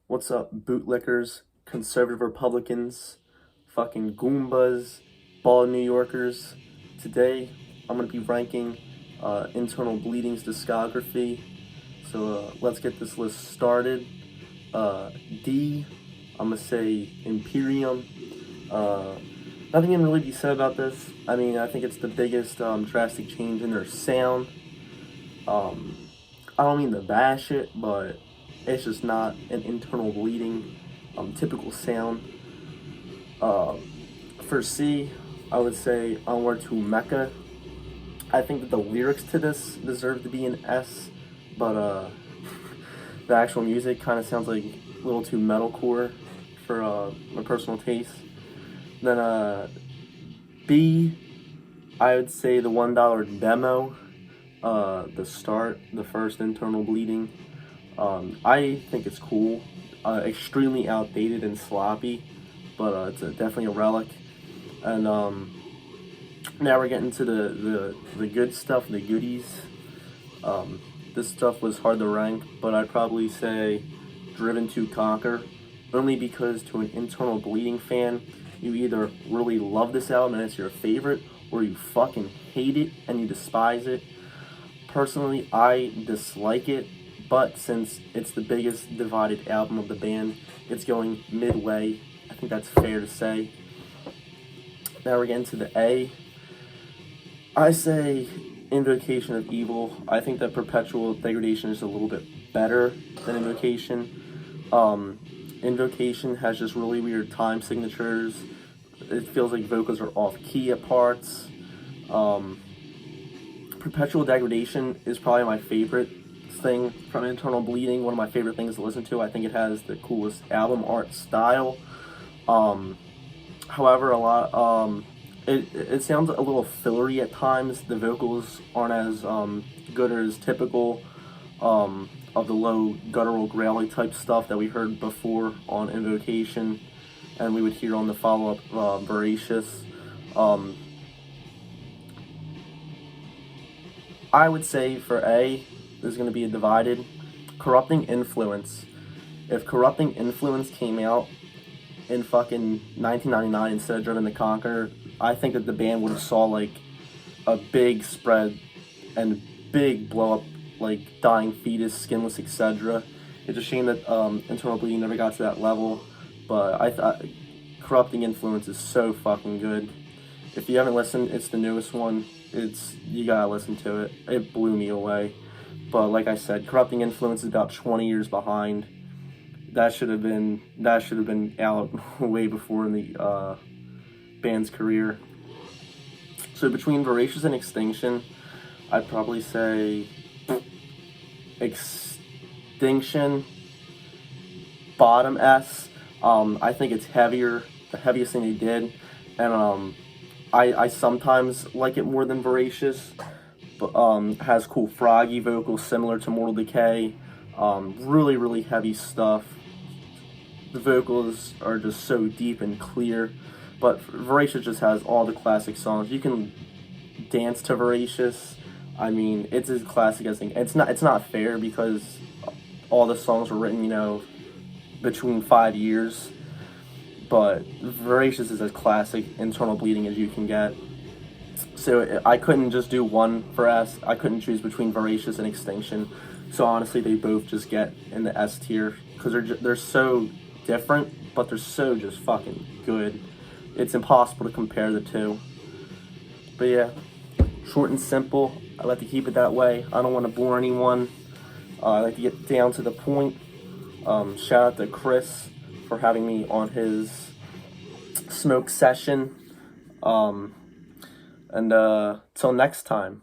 What's up, bootlickers, conservative Republicans, fucking Goombas, bald New Yorkers? Today, I'm going to be ranking Internal Bleeding's discography. So let's get this list started. D, I'm going to say Imperium. Nothing can really be said about this. I mean, I think it's the biggest drastic change in their sound. I don't mean to bash it, but it's just not an Internal Bleeding typical sound. For C, I would say Onward to Mecca. I think that the lyrics to this deserve to be an S, but the actual music kind of sounds like a little too metalcore for my personal taste. Then B, I would say the $1 demo, the start, the first Internal Bleeding. I think it's cool, extremely outdated and sloppy, but it's definitely a relic. And now we're getting to the good stuff, the goodies. This stuff was hard to rank, but I'd probably say Driven to Conquer, only because to an Internal Bleeding fan, you either really love this album and it's your favorite, or you fucking hate it and you despise it. Personally, I dislike it, but since it's the biggest divided album of the band, it's going midway. I think that's fair to say. Now we're getting to the A. I say Invocation of Evil. I think that Perpetual Degradation is a little bit better than Invocation. Invocation has just really weird time signatures. It feels like vocals are off key at parts. Perpetual Degradation is probably my favorite thing from Internal Bleeding, one of my favorite things to listen to. I think it has the coolest album art style. However, it sounds a little fillery at times. The vocals aren't as good or as typical of the low guttural growly type stuff that we heard before on Invocation, and we would hear on the follow-up Voracious. I would say for A, there's going to be a divided. Corrupting Influence. If Corrupting Influence came out in fucking 1999 instead of Driven to Conquer, I think that the band would have saw like a big spread and big blow up, like Dying Fetus, Skinless, etc. It's a shame that Internal Bleeding never got to that level, but I thought Corrupting Influence is so fucking good. If you haven't listened, it's the newest one. You gotta listen to it. It blew me away. But like I said, Corrupting Influence is about 20 years behind. That should have been out way before in the band's career. So between Voracious and Extinction, I'd probably say Extinction, bottom S. I think it's heavier, the heaviest thing they did, and I sometimes like it more than Voracious. But has cool froggy vocals similar to Mortal Decay. Really heavy stuff. The vocals are just so deep and clear. But Voracious just has all the classic songs. You can dance to Voracious. I mean, it's as classic as thing. It's not fair because all the songs were written, between 5 years. But Voracious is as classic Internal Bleeding as you can get. So I couldn't just do one for S. I couldn't choose between Voracious and Extinction. So honestly, they both just get in the S tier because they're so different, but they're so just fucking good. It's impossible to compare the two. But yeah, short and simple. I like to keep it that way. I don't want to bore anyone. I like to get down to the point. Shout out to Chris for having me on his smoke session. And till next time.